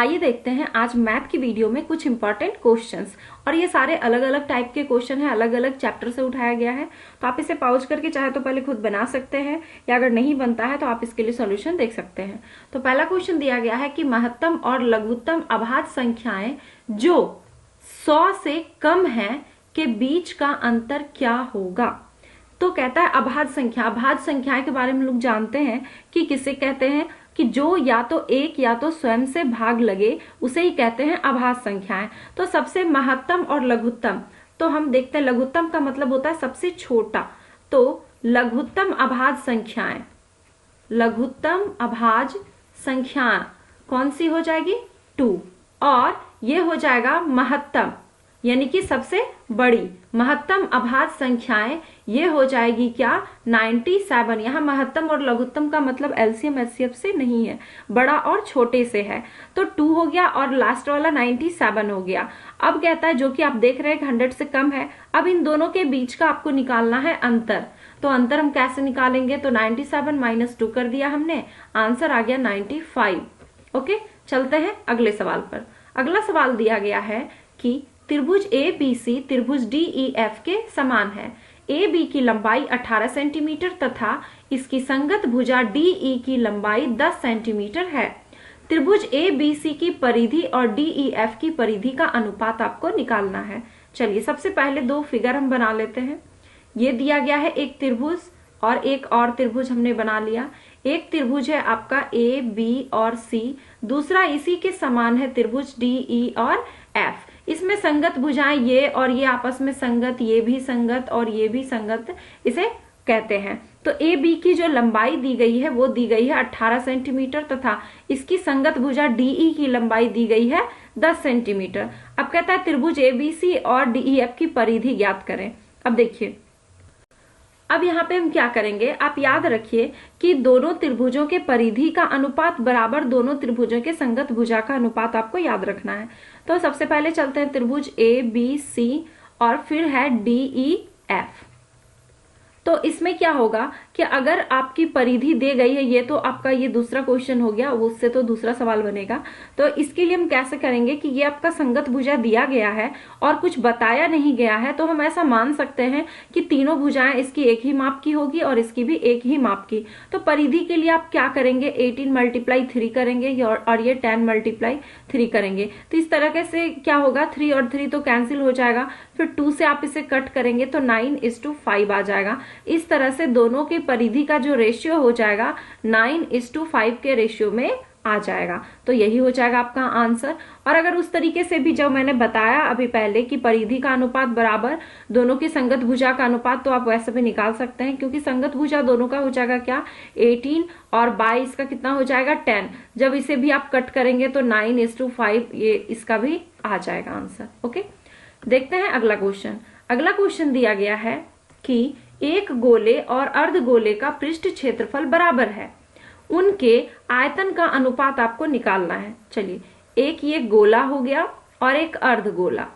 आइए देखते हैं आज मैथ की वीडियो में कुछ इंपॉर्टेंट क्वेश्चंस, और ये सारे अलग अलग टाइप के क्वेश्चन हैं, अलग अलग चैप्टर से उठाया गया है। तो आप इसे पॉज करके चाहे तो पहले खुद बना सकते हैं, या अगर नहीं बनता है तो आप इसके लिए सॉल्यूशन देख सकते हैं। तो पहला क्वेश्चन दिया गया है कि महत्तम और लघुत्तम अभाज्य संख्याएं जो 100 से कम है के बीच का अंतर क्या होगा। तो कहता है अभाज्य संख्या, अभाज्य संख्याएं के बारे में लोग जानते हैं कि किसे कहते हैं कि जो या तो एक या तो स्वयं से भाग लगे उसे ही कहते हैं अभाज्य संख्याएं। तो सबसे महत्तम और लघुत्तम, तो हम देखते हैं लघुत्तम का मतलब होता है सबसे छोटा। तो लघुत्तम अभाज्य संख्याएं, लघुत्तम अभाज्य संख्या कौन सी हो जाएगी 2, और ये हो जाएगा महत्तम यानी कि सबसे बड़ी। महत्तम अभाज्य संख्याएं ये हो जाएगी क्या 97। यहाँ महत्तम और लघुत्तम का मतलब एलसीएम एचसीएफ से नहीं है, बड़ा और छोटे से है। तो 2 हो गया और लास्ट वाला 97 हो गया। अब कहता है जो कि आप देख रहे हैं 100 से कम है। अब इन दोनों के बीच का आपको निकालना है अंतर। तो अंतर हम कैसे निकालेंगे, तो 97 - 2 कर दिया हमने, आंसर आ गया 95। ओके, चलते हैं अगले सवाल पर। अगला सवाल दिया गया है कि त्रिभुज ABC त्रिभुज DEF के समान है। AB की लंबाई 18 सेंटीमीटर तथा इसकी संगत भुजा DE की लंबाई 10 सेंटीमीटर है। त्रिभुज ABC की परिधि और DEF की परिधि का अनुपात आपको निकालना है। चलिए सबसे पहले 2 फिगर हम बना लेते हैं। ये दिया गया है एक त्रिभुज और एक और त्रिभुज हमने बना लिया। एक त्रिभुज है आपका AB और C, दूसरा इसी के समान है त्रिभुज DE और F। इसमें संगत भुजाएं ये और ये आपस में संगत, ये भी संगत और ये भी संगत इसे कहते हैं। तो AB की जो लंबाई दी गई है वो दी गई है 18 सेंटीमीटर तथा इसकी संगत भुजा DE की लंबाई दी गई है 10 सेंटीमीटर। अब कहता है त्रिभुज ABC और DEF की परिधि ज्ञात करें। अब देखिए, अब यहाँ पे हम क्या करेंगे, आप याद रखिए कि दोनों त्रिभुजों के परिधि का अनुपात बराबर दोनों त्रिभुजों के संगत भुजा का अनुपात आपको याद रखना है। तो सबसे पहले चलते हैं त्रिभुज ABC और फिर है DEF। तो इसमें क्या होगा कि अगर आपकी परिधि दे गई है, ये तो आपका ये दूसरा क्वेश्चन हो गया, उससे तो दूसरा सवाल बनेगा। तो इसके लिए हम कैसे करेंगे कि ये आपका संगत भुजा दिया गया है और कुछ बताया नहीं गया है, तो हम ऐसा मान सकते हैं कि तीनों भुजाएं इसकी एक ही माप की होगी और इसकी भी एक ही माप की। तो परिधि के लिए आप क्या करेंगे, 18 × 3 करेंगे और ये 10 × 3 करेंगे। तो इस तरह से क्या होगा, 3 और 3 तो कैंसिल हो जाएगा, फिर 2 से आप इसे कट करेंगे तो 9:5 आ जाएगा। इस तरह से दोनों के परिधि का जो रेशियो हो जाएगा 9:5 के रेशियो में आ जाएगा। तो यही हो जाएगा आपका आंसर। और अगर उस तरीके से भी जो मैंने बताया अभी पहले कि परिधि का अनुपात बराबर दोनों की संगत भुजा का अनुपात, तो आप वैसे भी निकाल सकते हैं, क्योंकि संगत भुजा दोनों का हो जाएगा क्या 18 और 22 का कितना हो जाएगा 10। जब इसे भी आप कट करेंगे तो 9:5 ये इसका भी आ जाएगा आंसर। ओके, देखते हैं अगला क्वेश्चन। अगला क्वेश्चन दिया गया है कि एक गोले और अर्धगोले का पृष्ठ क्षेत्रफल बराबर है, उनके आयतन का अनुपात आपको निकालना है। चलिए, एक ये गोला हो गया और एक अर्धगोला,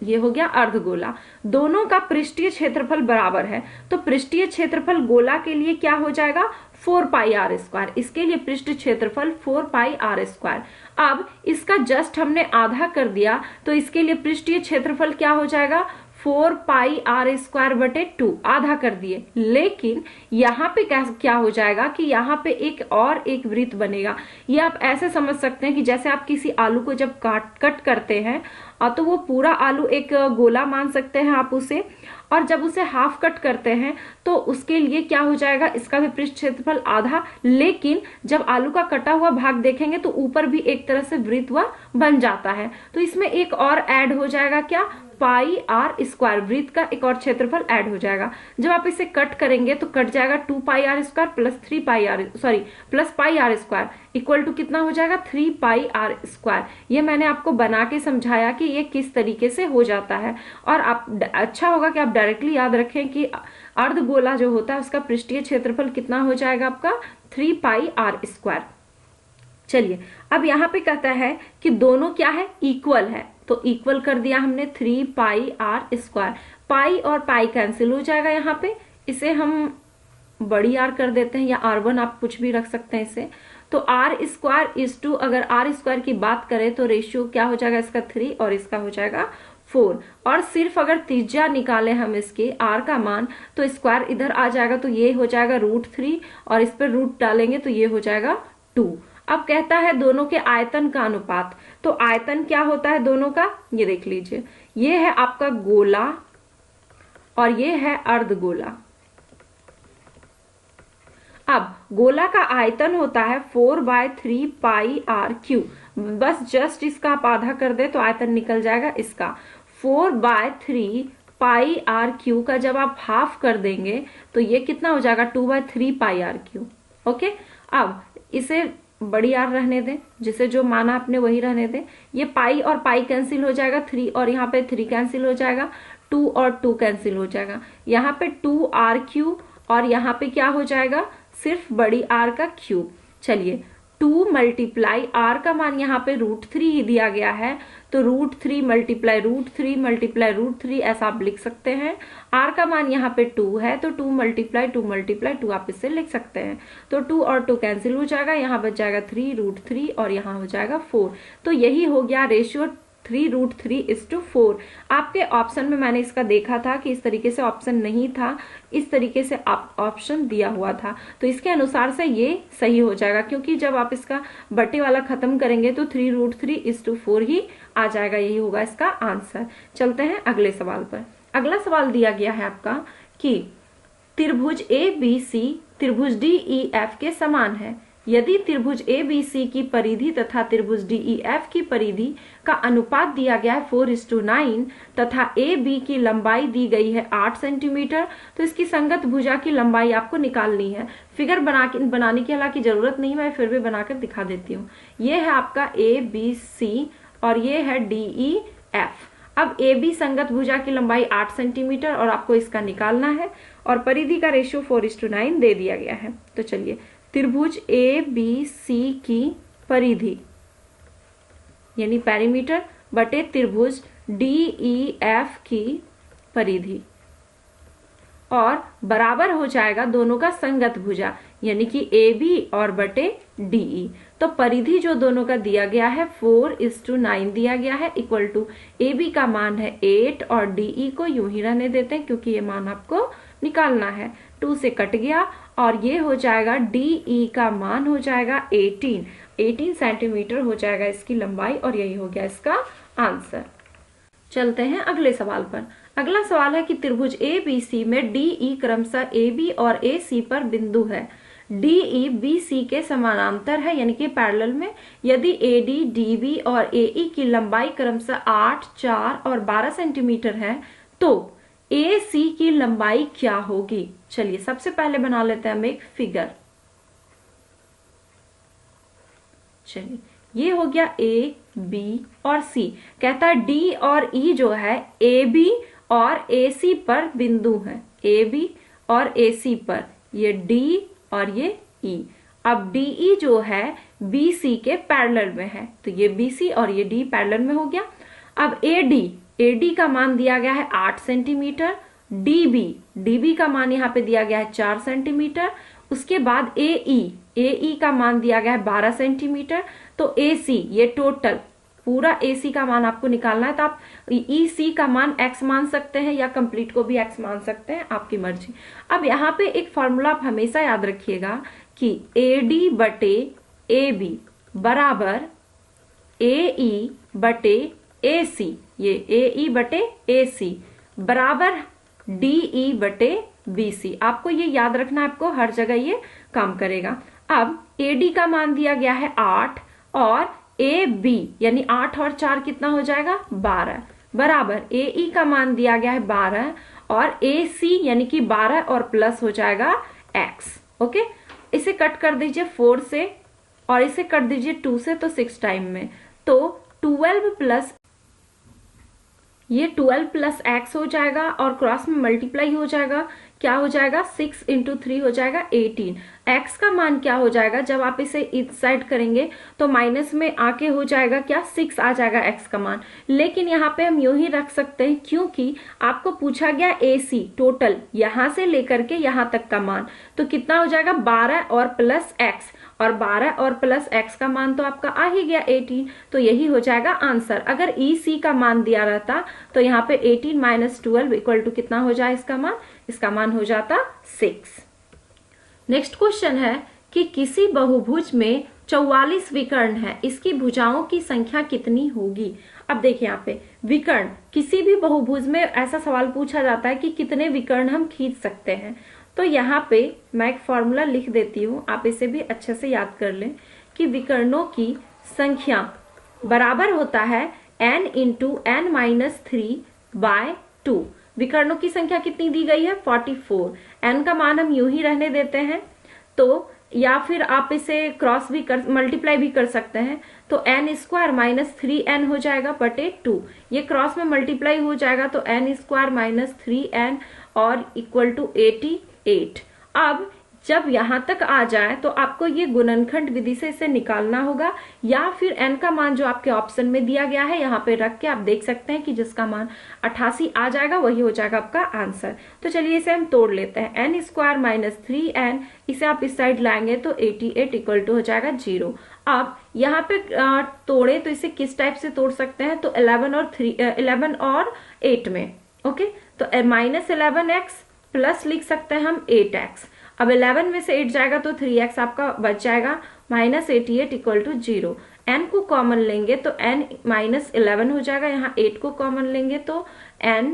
ये हो गया अर्धगोला। दोनों का पृष्ठीय क्षेत्रफल बराबर है, तो पृष्ठीय क्षेत्रफल गोला के लिए क्या हो जाएगा 4πr²। इसके लिए पृष्ठ क्षेत्रफल 4πr²। अब इसका जस्ट हमने आधा कर दिया, तो इसके लिए पृष्ठीय क्षेत्रफल क्या हो जाएगा 4πr²/2, आधा कर दिए। लेकिन यहाँ पे क्या हो जाएगा कि यहाँ पे एक वृत्त बनेगा। ये आप ऐसे समझ सकते हैं कि जैसे आप किसी आलू को जब कट करते हैं तो वो पूरा आलू एक गोला मान सकते हैं आप उसे, और जब उसे हाफ कट करते हैं तो उसके लिए क्या हो जाएगा, इसका भी पृष्ठ क्षेत्रफल आधा। लेकिन जब आलू का कटा हुआ भाग देखेंगे तो ऊपर भी एक तरह से वृत्त बन जाता है। तो इसमें एक और ऐड हो जाएगा क्या πr², वृत्त का एक और क्षेत्रफल ऐड हो जाएगा। जब आप इसे कट करेंगे तो कट जाएगा 2πr² plus πr² equal to कितना हो जाएगा 3πr²। ये मैंने आपको बना के समझाया कि ये किस तरीके से हो जाता है, और आप अच्छा होगा कि आप डायरेक्टली याद रखें कि अर्धगोला जो होता है उसका पृष्ठीय क्षेत्रफल कितना हो जाएगा आपका 3πr²। चलिए, अब यहाँ पे कहता है कि दोनों क्या है इक्वल है, तो इक्वल कर दिया हमने 3πr²। पाई और पाई कैंसिल हो जाएगा। यहाँ पे इसे हम बड़ी आर कर देते हैं, या R1 आप कुछ भी रख सकते हैं इसे। तो आर स्क्वायर इज टू, अगर आर स्क्वायर की बात करें तो रेशियो क्या हो जाएगा इसका 3 और इसका हो जाएगा 4। और सिर्फ अगर त्रिज्या निकाले हम इसके आर का मान तो स्क्वायर इधर आ जाएगा, तो ये हो जाएगा √3 और इस पर रूट डालेंगे तो ये हो जाएगा 2। अब कहता है दोनों के आयतन का अनुपात, तो आयतन क्या होता है दोनों का, ये देख लीजिए, ये है आपका गोला और ये है अर्धगोला। अब गोला का आयतन होता है 4/3 पाई r³। बस जस्ट इसका आप आधा कर दे तो आयतन निकल जाएगा इसका। 4/3 पाई r³ का जब आप हाफ कर देंगे तो ये कितना हो जाएगा 2/3 पाई r³। ओके, अब इसे बड़ी आर रहने दें, जिसे जो माना आपने वही रहने दें। ये पाई और पाई कैंसिल हो जाएगा, 3 और यहाँ पे 3 कैंसिल हो जाएगा, 2 और 2 कैंसिल हो जाएगा, यहाँ पे 2r³ और यहाँ पे क्या हो जाएगा सिर्फ बड़ी आर का क्यूब। चलिए 2 मल्टीप्लाई आर का मान यहाँ पे √3 ही दिया गया है, तो √3 मल्टीप्लाई √3 मल्टीप्लाई √3 ऐसा आप लिख सकते हैं। आर का मान यहाँ पे 2 है तो 2 मल्टीप्लाई 2 मल्टीप्लाई 2 आप इससे लिख सकते हैं। तो 2 और 2 कैंसिल हो जाएगा, यहाँ बच जाएगा 3 √3 और यहाँ हो जाएगा 4। तो यही हो गया रेशियो 3√3:4। आपके ऑप्शन में मैंने इसका देखा था कि इस तरीके से ऑप्शन नहीं था, इस तरीके से आप ऑप्शन दिया हुआ था, तो इसके अनुसार से ये सही हो जाएगा, क्योंकि जब आप इसका बट्टे वाला खत्म करेंगे तो 3√3:4 ही आ जाएगा। यही होगा इसका आंसर। चलते हैं अगले सवाल पर। अगला सवाल दिया गया है आपका कि त्रिभुज ABC त्रिभुज DEF के समान है। यदि त्रिभुज ABC की परिधि तथा त्रिभुज DEF की परिधि का अनुपात दिया गया है 4:9 तथा AB की लंबाई दी गई है 8 सेंटीमीटर, तो इसकी संगत भुजा की लंबाई आपको निकालनी है। फिगर बनाने की हालांकि जरूरत नहीं, मैं फिर भी बनाकर दिखा देती हूँ। ये है आपका ABC और ये है DEF। अब AB संगत भुजा की लंबाई 8 सेंटीमीटर और आपको इसका निकालना है, और परिधि का रेशियो 4:9 दे दिया गया है। तो चलिए त्रिभुज ABC की परिधि यानी पेरीमीटर बटे त्रिभुज DEF की परिधि और बराबर हो जाएगा दोनों का संगत भुजा यानी कि AB और बटे DE। तो परिधि जो दोनों का दिया गया है 4:9 दिया गया है, इक्वल टू AB का मान है 8 और DE को यूं ही रहने देते हैं क्योंकि ये मान आपको निकालना है। 2 से कट गया और ये हो जाएगा DE का मान हो जाएगा 18 सेंटीमीटर हो जाएगा इसकी लंबाई, और यही हो गया इसका आंसर। चलते हैं अगले सवाल पर। अगला सवाल है कि त्रिभुज ABC में DE क्रमशः AB और AC पर बिंदु है। DE BC के समानांतर है यानी कि पैरेलल में। यदि AD DB और AE की लंबाई क्रमशः 8, 4 और 12 सेंटीमीटर है तो AC की लंबाई क्या होगी। चलिए सबसे पहले बना लेते हैं हम एक फिगर। चलिए ये हो गया A, B और C। कहता है D और E जो है AB और AC पर बिंदु है, AB और AC पर, ये D और ये E। अब DE जो है BC के पैरेलल में है, तो ये BC और ये D पैरेलल में हो गया। अब AD का मान दिया गया है 8 सेंटीमीटर, DB का मान यहाँ पे दिया गया है 4 सेंटीमीटर। उसके बाद AE का मान दिया गया है 12 सेंटीमीटर। तो AC ये टोटल पूरा AC का मान आपको निकालना है, तो आप EC का मान x मान सकते हैं या कंप्लीट को भी x मान सकते हैं, आपकी मर्जी। अब यहाँ पे एक फॉर्मूला आप हमेशा याद रखिएगा कि AD बटे AB बराबर AE बटे AC, ये AE बटे AC बराबर DE बटे BC। आपको ये याद रखना, आपको हर जगह ये काम करेगा। अब AD का मान दिया गया है 8 और AB यानी 8 और 4 कितना हो जाएगा 12 बराबर AE का मान दिया गया है 12 और AC यानी कि 12 और प्लस हो जाएगा x। ओके, इसे कट कर दीजिए 4 से और इसे कट दीजिए 2 से, तो 6 टाइम में, तो 12 प्लस ये 12 प्लस x हो जाएगा और क्रॉस में मल्टीप्लाई हो जाएगा क्या हो जाएगा, 6 इंटू 3 हो जाएगा 18। x का मान क्या हो जाएगा, जब आप इसे इस साइड करेंगे तो माइनस में आके हो जाएगा क्या, 6 आ जाएगा x का मान। लेकिन यहाँ पे हम यूं ही रख सकते हैं क्योंकि आपको पूछा गया AC टोटल यहां से लेकर के यहां तक का मान, तो कितना हो जाएगा 12 और प्लस x, और 12 और प्लस x का मान तो आपका आ ही गया 18, तो यही हो जाएगा आंसर। अगर EC का मान दिया रहता तो यहाँ पे 18 माइनस 12 इक्वल टू कितना हो जाए इसका मान हो जाता 6। नेक्स्ट क्वेश्चन है कि किसी बहुभुज में 44 विकर्ण है, इसकी भुजाओं की संख्या कितनी होगी। अब देखिए यहाँ पे विकर्ण, किसी भी बहुभुज में ऐसा सवाल पूछा जाता है कि कितने विकर्ण हम खींच सकते हैं। तो यहाँ पे मैं एक फॉर्मूला लिख देती हूँ, आप इसे भी अच्छे से याद कर लें कि विकर्णों की संख्या बराबर होता है n इंटू n माइनस 3/2। विकर्णों की संख्या कितनी दी गई है 44। n का मान हम यूं ही रहने देते हैं, तो या फिर आप इसे क्रॉस भी मल्टीप्लाई भी कर सकते हैं, तो n स्क्वायर माइनस 3n हो जाएगा बटे 2। ये क्रॉस में मल्टीप्लाई हो जाएगा तो n स्क्वायर माइनस 3n और इक्वल टू 88। अब जब यहां तक आ जाए तो आपको ये गुणनखंड विधि से इसे निकालना होगा, या फिर n का मान जो आपके ऑप्शन में दिया गया है यहाँ पे रख के आप देख सकते हैं कि जिसका मान 88 आ जाएगा वही हो जाएगा आपका आंसर। तो चलिए इसे हम तोड़ लेते हैं, n स्क्वायर माइनस 3n, इसे आप इस साइड लाएंगे तो 88 इक्वल टू हो जाएगा 0। अब यहाँ पे तोड़े तो इसे किस टाइप से तोड़ सकते हैं, तो 11 और 8 में। ओके, तो माइनस 11x प्लस लिख सकते हैं हम 8x। अब 11 में से 8 जाएगा तो 3x आपका बच जाएगा, माइनस 88 इक्वल टू 0। n को कॉमन लेंगे तो n माइनस 11 हो जाएगा, यहाँ 8 को कॉमन लेंगे तो n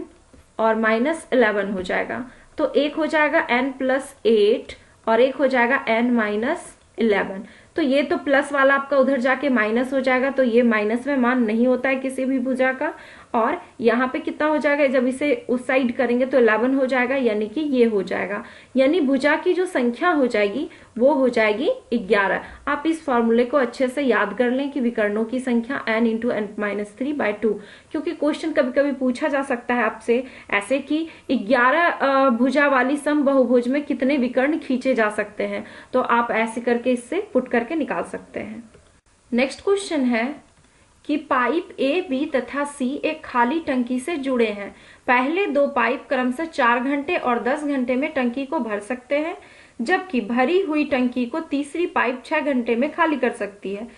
और माइनस 11 हो जाएगा, तो एक हो जाएगा n प्लस 8 और एक हो जाएगा n माइनस 11। तो ये तो प्लस वाला आपका उधर जाके माइनस हो जाएगा, तो ये माइनस में मान नहीं होता है किसी भी भुजा का। और यहाँ पे कितना हो जाएगा, जब इसे उस साइड करेंगे तो 11 हो जाएगा, यानी कि ये हो जाएगा, यानी भुजा की जो संख्या हो जाएगी वो हो जाएगी 11। आप इस फॉर्मूले को अच्छे से याद कर लें कि विकर्णों की संख्या n इंटू n माइनस 3/2, क्योंकि क्वेश्चन कभी कभी पूछा जा सकता है आपसे ऐसे कि 11 भुजा वाली सम बहुभुज में कितने विकर्ण खींचे जा सकते हैं, तो आप ऐसे करके इससे पुट करके निकाल सकते हैं। नेक्स्ट क्वेश्चन है कि पाइप ए, बी तथा सी एक खाली टंकी से जुड़े हैं। पहले दो पाइप क्रमशः 4 घंटे और 10 घंटे में टंकी को भर सकते हैं, जबकि भरी हुई टंकी को तीसरी पाइप 6 घंटे में खाली कर सकती है।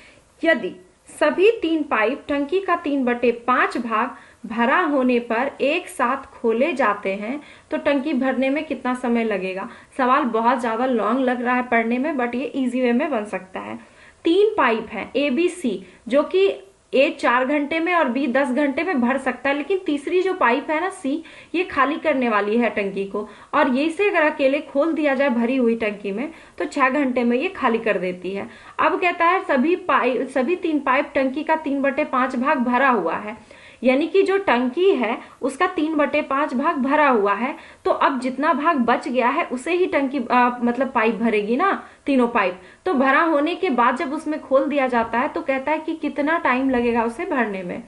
यदि सभी 3 पाइप टंकी का 3/5 भाग भरा होने पर एक साथ खोले जाते हैं तो टंकी भरने में कितना समय लगेगा। सवाल बहुत ज्यादा लॉन्ग लग रहा है पढ़ने में, बट ये इजी वे में बन सकता है। 3 पाइप हैं ए बी सी, जो कि ए 4 घंटे में और बी 10 घंटे में भर सकता है, लेकिन तीसरी जो पाइप है ना सी, ये खाली करने वाली है टंकी को, और ये से अगर अकेले खोल दिया जाए भरी हुई टंकी में तो 6 घंटे में ये खाली कर देती है। अब कहता है सभी 3 पाइप टंकी का 3/5 भाग भरा हुआ है, यानी कि जो टंकी है उसका 3/5 भाग भरा हुआ है, तो अब जितना भाग बच गया है उसे ही टंकी मतलब पाइप भरेगी ना, तीनों पाइप। तो भरा होने के बाद जब उसमें खोल दिया जाता है तो कहता है कि कितना टाइम लगेगा उसे भरने में।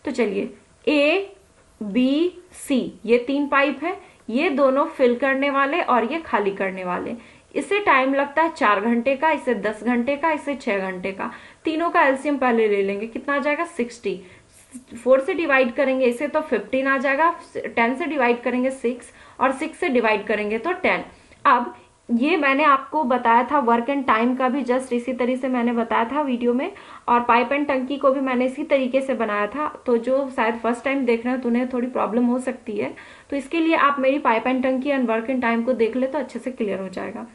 तो चलिए ए बी सी ये 3 पाइप है, ये दोनों फिल करने वाले और ये खाली करने वाले। इसे टाइम लगता है 4 घंटे का, इसे 10 घंटे का, इसे 6 घंटे का। तीनों का एलसीएम पहले ले लेंगे, कितना आ जाएगा 60। 4 से डिवाइड करेंगे इसे तो 15 आ जाएगा, 10 से डिवाइड करेंगे 6 और 6 से डिवाइड करेंगे तो 10। अब ये मैंने आपको बताया था वर्क एंड टाइम का भी जस्ट इसी तरीके से मैंने बताया था वीडियो में, और पाइप एंड टंकी को भी मैंने इसी तरीके से बनाया था। तो जो शायद फर्स्ट टाइम देख रहे हैं तो उन्हें थोड़ी प्रॉब्लम हो सकती है, तो इसके लिए आप मेरी पाइप एंड टंकी एंड वर्क एंड टाइम को देख ले तो अच्छे से क्लियर हो जाएगा।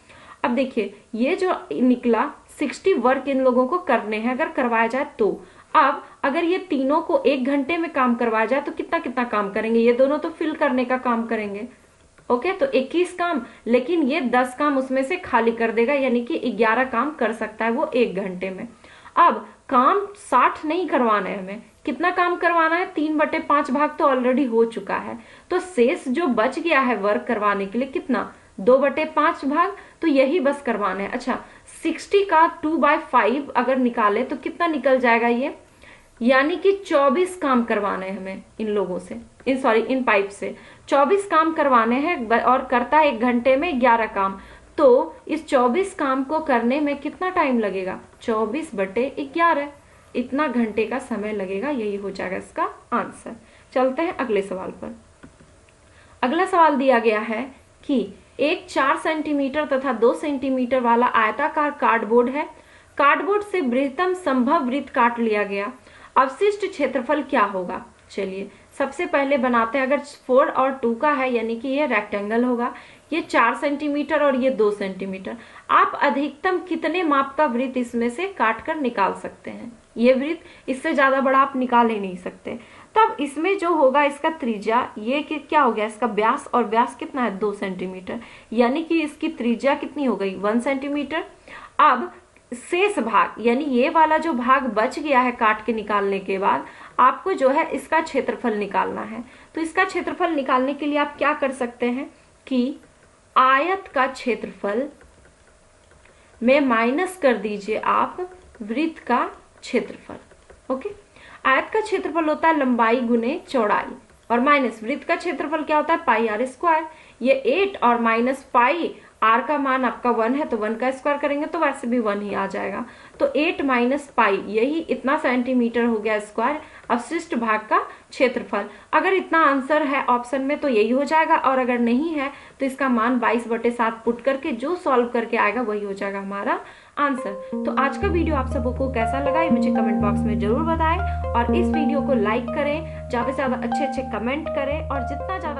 अब देखिए ये जो निकला 60 वर्क इन लोगों को करने हैं अगर करवाया जाए तो। अब अगर ये तीनों को 1 घंटे में काम करवाया जाए तो कितना कितना काम करेंगे, ये दोनों तो फिल करने का काम करेंगे। ओके, तो 21 काम, लेकिन ये 10 काम उसमें से खाली कर देगा, यानी कि 11 काम कर सकता है वो 1 घंटे में। अब काम 60 नहीं करवाना है हमें, कितना काम करवाना है 3/5 भाग तो ऑलरेडी हो चुका है, तो शेष जो बच गया है वर्क करवाने के लिए कितना 2/5 भाग, तो यही बस करवाना है। अच्छा 60 का 2/5 अगर निकाले तो कितना निकल जाएगा ये, यानी कि 24 काम करवाना है हमें इन लोगों से, इन पाइप से। 24 काम करवाने हैं और करता है 1 घंटे में 11 काम, तो इस 24 काम को करने में कितना टाइम लगेगा? 24/11, इतना घंटे का समय लगेगा। यही हो जाएगा इसका आंसर। चलते हैं अगले सवाल पर। अगला सवाल दिया गया है कि एक 4 सेंटीमीटर तथा 2 सेंटीमीटर वाला आयताकार कार्डबोर्ड है। कार्डबोर्ड से बृहत्तम संभव वृत्त काट लिया गया, अवशिष्ट क्षेत्रफल क्या होगा? चलिए सबसे पहले बनाते हैं। अगर 4 और 2 का है यानी कि ये रेक्टेंगल होगा, ये 4 सेंटीमीटर और ये 2 सेंटीमीटर। आप अधिकतम कितने माप का वृत्त इसमें से काट कर निकाल सकते हैं? ये वृत्त इससे ज्यादा बड़ा आप निकाल ही नहीं सकते। तब इसमें जो होगा इसका त्रिज्या, ये क्या हो गया, इसका व्यास, और व्यास कितना है? 2 सेंटीमीटर, यानी कि इसकी त्रिज्या कितनी हो गई? 1 सेंटीमीटर। अब शेष भाग यानी ये वाला जो भाग बच गया है काट के निकालने के बाद, आपको जो है इसका क्षेत्रफल निकालना है। तो इसका क्षेत्रफल निकालने के लिए आप क्या कर सकते हैं कि आयत का क्षेत्रफल में माइनस कर दीजिए आप वृत्त का क्षेत्रफल। ओके, आयत का क्षेत्रफल होता है लंबाई गुने चौड़ाई, और माइनस वृत्त का क्षेत्रफल क्या होता है? पाई आर स्क्वायर। ये 8 और माइनस पाई, आर का मान आपका 1 है तो 1 का स्क्वायर करेंगे तो वैसे भी 1 ही आ जाएगा। तो 8 माइनस पाई, यही इतना सेंटीमीटर हो गया स्क्वायर अवशिष्ट भाग का क्षेत्रफल। अगर इतना आंसर है ऑप्शन में तो यही हो जाएगा, और अगर नहीं है तो इसका मान 22/7 पुट करके जो सॉल्व करके आएगा वही हो जाएगा हमारा आंसर। तो आज का वीडियो आप सबको कैसा लगा ये मुझे कमेंट बॉक्स में जरूर बताएं, और इस वीडियो को लाइक करें, ज्यादा से ज्यादा अच्छे कमेंट करें, और जितना ज्यादा